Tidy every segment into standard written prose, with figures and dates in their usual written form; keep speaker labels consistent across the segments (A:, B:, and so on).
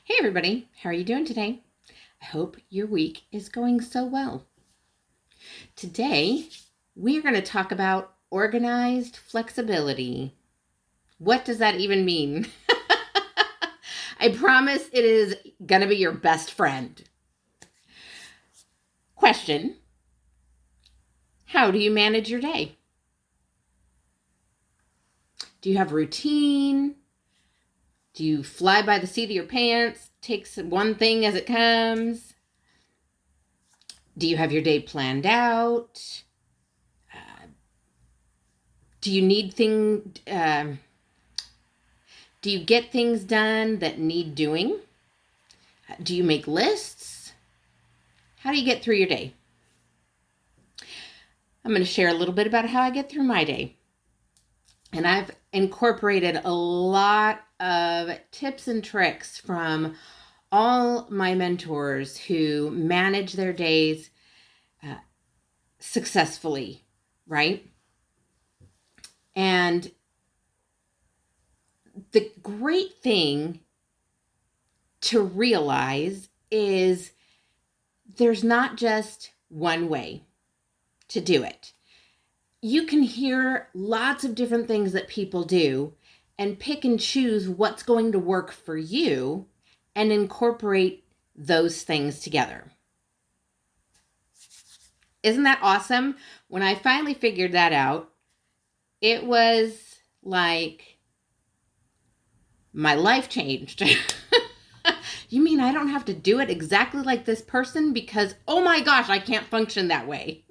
A: Hey everybody, how are you doing today? I hope your week is going so well. Today, we are going to talk about organized flexibility. What does that even mean? I promise it is going to be your best friend. Question: how do you manage your day? Do you have a routine? Do you fly by the seat of your pants, take one thing as it comes? Do you have your day planned out? Do you need do you get things done that need doing? Do you make lists? How do you get through your day? I'm going to share a little bit about how I get through my day. And I've incorporated a lot of tips and tricks from all my mentors who manage their days successfully, right? And the great thing to realize is there's not just one way to do it. You can hear lots of different things that people do and pick and choose what's going to work for you and incorporate those things together. Isn't that awesome? When I finally figured that out, it was like my life changed. You mean I don't have to do it exactly like this person because, oh my gosh, I can't function that way.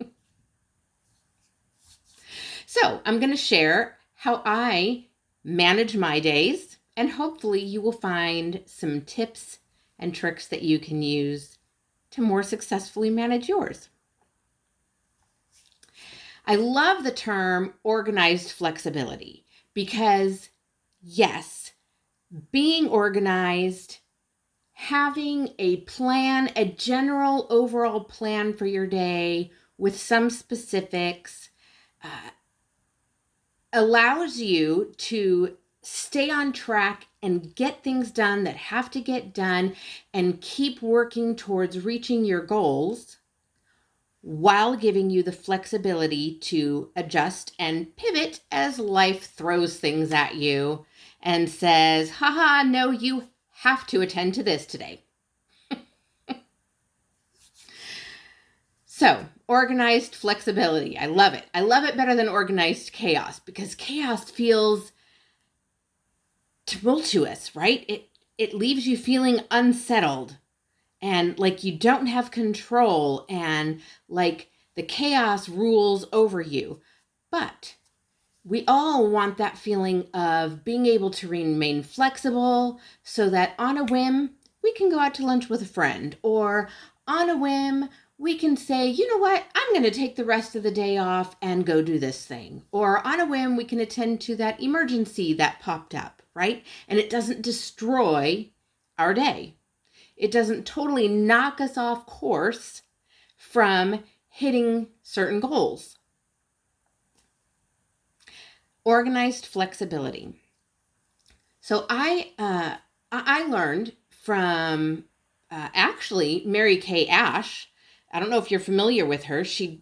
A: So I'm going to share how I manage my days, and hopefully you will find some tips and tricks that you can use to more successfully manage yours. I love the term organized flexibility because, yes, being organized, having a plan, a general overall plan for your day with some specifics, allows you to stay on track and get things done that have to get done and keep working towards reaching your goals while giving you the flexibility to adjust and pivot as life throws things at you and says, haha, no, you have to attend to this today. So, organized flexibility. I love it. I love it better than organized chaos because chaos feels tumultuous, right? It leaves you feeling unsettled and like you don't have control and like the chaos rules over you. But we all want that feeling of being able to remain flexible so that on a whim, we can go out to lunch with a friend, or on a whim, we can say, you know what, I'm going to take the rest of the day off and go do this thing. Or on a whim, we can attend to that emergency that popped up, right? And it doesn't destroy our day. It doesn't totally knock us off course from hitting certain goals. Organized flexibility. So I learned from actually Mary Kay Ash. I don't know if you're familiar with her. She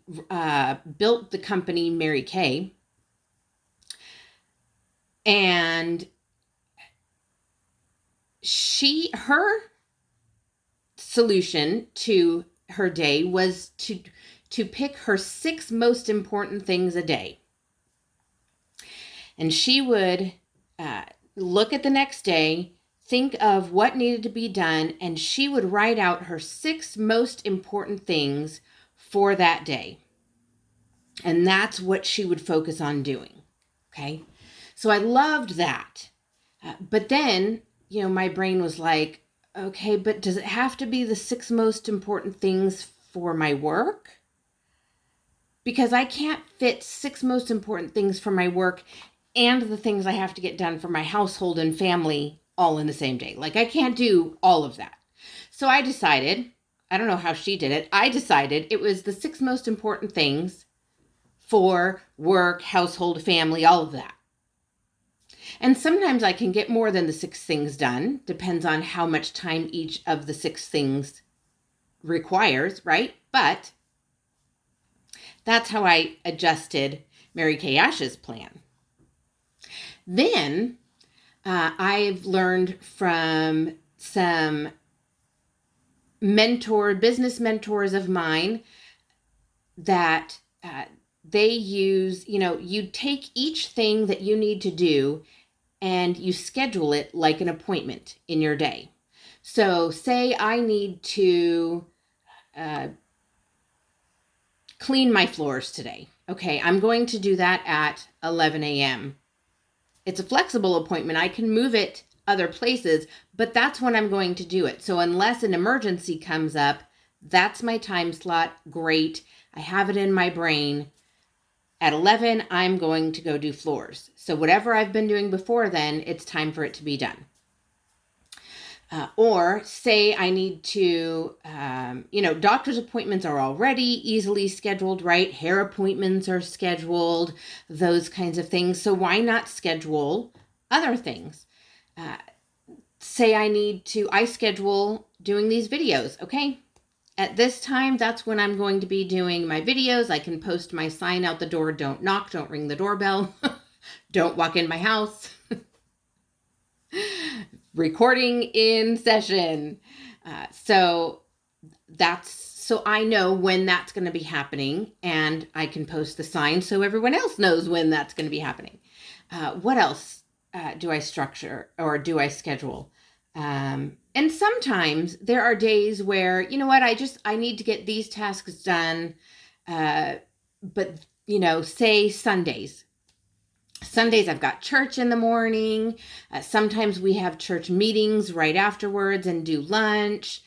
A: built the company Mary Kay, and her solution to her day was to pick her 6 most important things a day. And she would look at the next day, think of what needed to be done, and she would write out her 6 most important things for that day. And that's what she would focus on doing. Okay. So I loved that. But then, my brain was like, okay, but does it have to be the 6 most important things for my work? Because I can't fit 6 most important things for my work and the things I have to get done for my household and family all in the same day. Like, I can't do all of that. So I decided, I don't know how she did it, I decided it was the 6 most important things for work, household, family, all of that. And sometimes I can get more than the 6 things done. Depends on how much time each of the 6 things requires, right? But that's how I adjusted Mary Kay Ash's plan. Then I've learned from some business mentors of mine that they use, you take each thing that you need to do and you schedule it like an appointment in your day. So say I need to clean my floors today. Okay, I'm going to do that at 11 a.m. It's a flexible appointment. I can move it other places, but that's when I'm going to do it. So unless an emergency comes up, that's my time slot. Great. I have it in my brain. At 11, I'm going to go do floors. So whatever I've been doing before then, it's time for it to be done. Or say I need to, doctor's appointments are already easily scheduled, right? Hair appointments are scheduled, those kinds of things. So why not schedule other things? Say I schedule doing these videos, okay? At this time, that's when I'm going to be doing my videos. I can post my sign out the door, don't knock, don't ring the doorbell, don't walk in my house. Recording in session. So I know when that's going to be happening, and I can post the sign so everyone else knows when that's going to be happening. What else do I structure or do I schedule? And sometimes there are days where, I need to get these tasks done. But, say Sundays. Sundays, I've got church in the morning. Sometimes we have church meetings right afterwards and do lunch.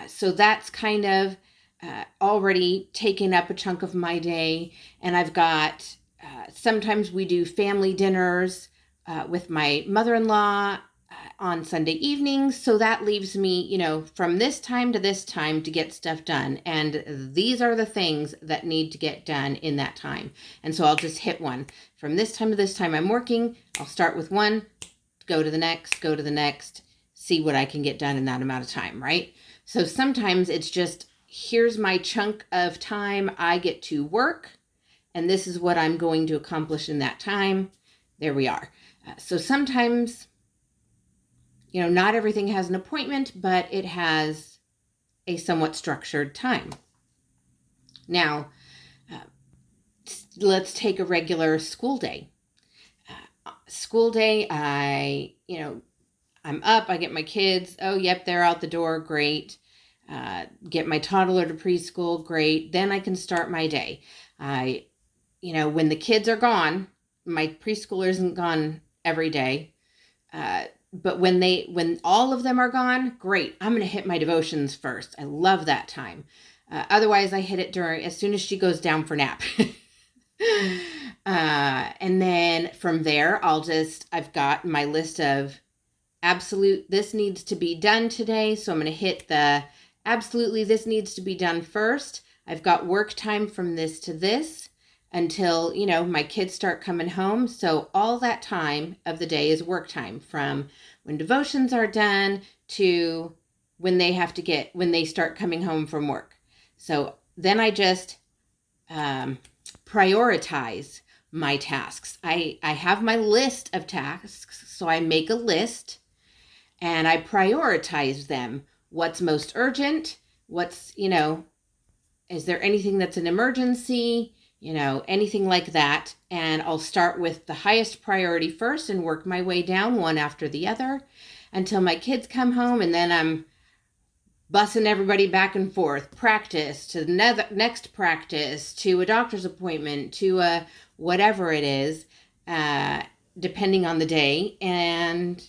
A: So that's kind of already taken up a chunk of my day. And I've got, sometimes we do family dinners with my mother-in-law on Sunday evenings. So that leaves me, from this time to this time to get stuff done. And these are the things that need to get done in that time. And so I'll just hit one. From this time to this time I'm working, I'll start with one, go to the next, see what I can get done in that amount of time, right? So sometimes it's just, here's my chunk of time I get to work, and this is what I'm going to accomplish in that time. There we are. So sometimes, not everything has an appointment, but it has a somewhat structured time. Now, let's take a regular school day. School day, I'm up, I get my kids. Oh, yep, they're out the door. Great. Get my toddler to preschool. Great. Then I can start my day. When the kids are gone, my preschooler isn't gone every day. But when all of them are gone, great. I'm going to hit my devotions first. I love that time. Otherwise, I hit it as soon as she goes down for nap. And then from there, I've got my list of absolute, this needs to be done today. So I'm going to hit the absolutely, this needs to be done first. I've got work time from this to this until, my kids start coming home. So all that time of the day is work time, from when devotions are done to when they start coming home from work. So then I just prioritize my tasks. I have my list of tasks, so I make a list and I prioritize them. What's most urgent? Is there anything that's an emergency? Anything like that. And I'll start with the highest priority first and work my way down one after the other until my kids come home, and then I'm bussing everybody back and forth, practice to the next practice, to a doctor's appointment, to a whatever it is, depending on the day. And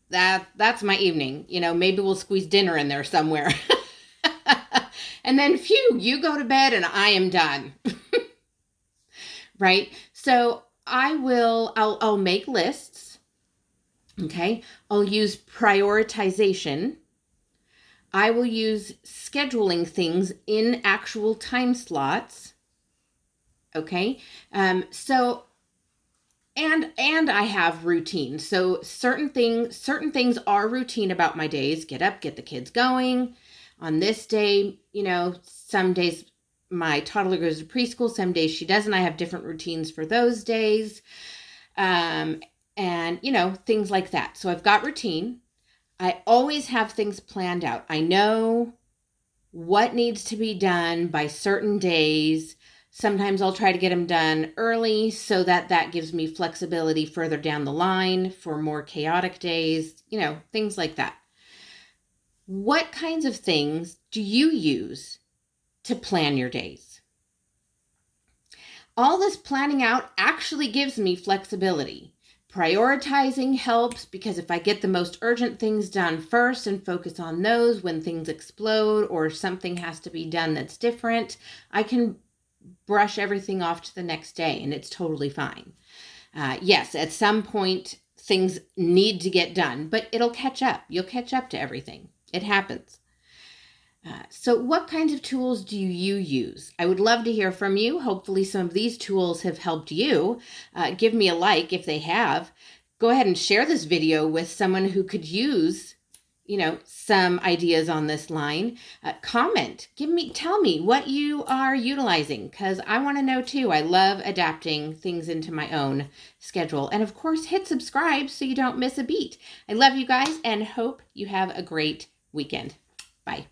A: that's my evening. Maybe we'll squeeze dinner in there somewhere. And then, you go to bed and I am done. Right? So I'll make lists. Okay. I'll use prioritization. I will use scheduling things in actual time slots. Okay. So And I have routine. So certain things are routine about my days. Get up, get the kids going. On this day, some days my toddler goes to preschool, some days she doesn't. I have different routines for those days. Um, and things like that. So I've got routine. I always have things planned out. I know what needs to be done by certain days. Sometimes I'll try to get them done early so that gives me flexibility further down the line for more chaotic days, things like that. What kinds of things do you use to plan your days? All this planning out actually gives me flexibility. Prioritizing helps because if I get the most urgent things done first and focus on those when things explode or something has to be done that's different, I can brush everything off to the next day and it's totally fine. Yes, at some point things need to get done, but it'll catch up. You'll catch up to everything. It happens. So what kinds of tools do you use? I would love to hear from you. Hopefully some of these tools have helped you. Give me a like if they have. Go ahead and share this video with someone who could use, some ideas on this line. Comment. Tell me what you are utilizing because I want to know too. I love adapting things into my own schedule. And of course, hit subscribe so you don't miss a beat. I love you guys and hope you have a great weekend. Bye.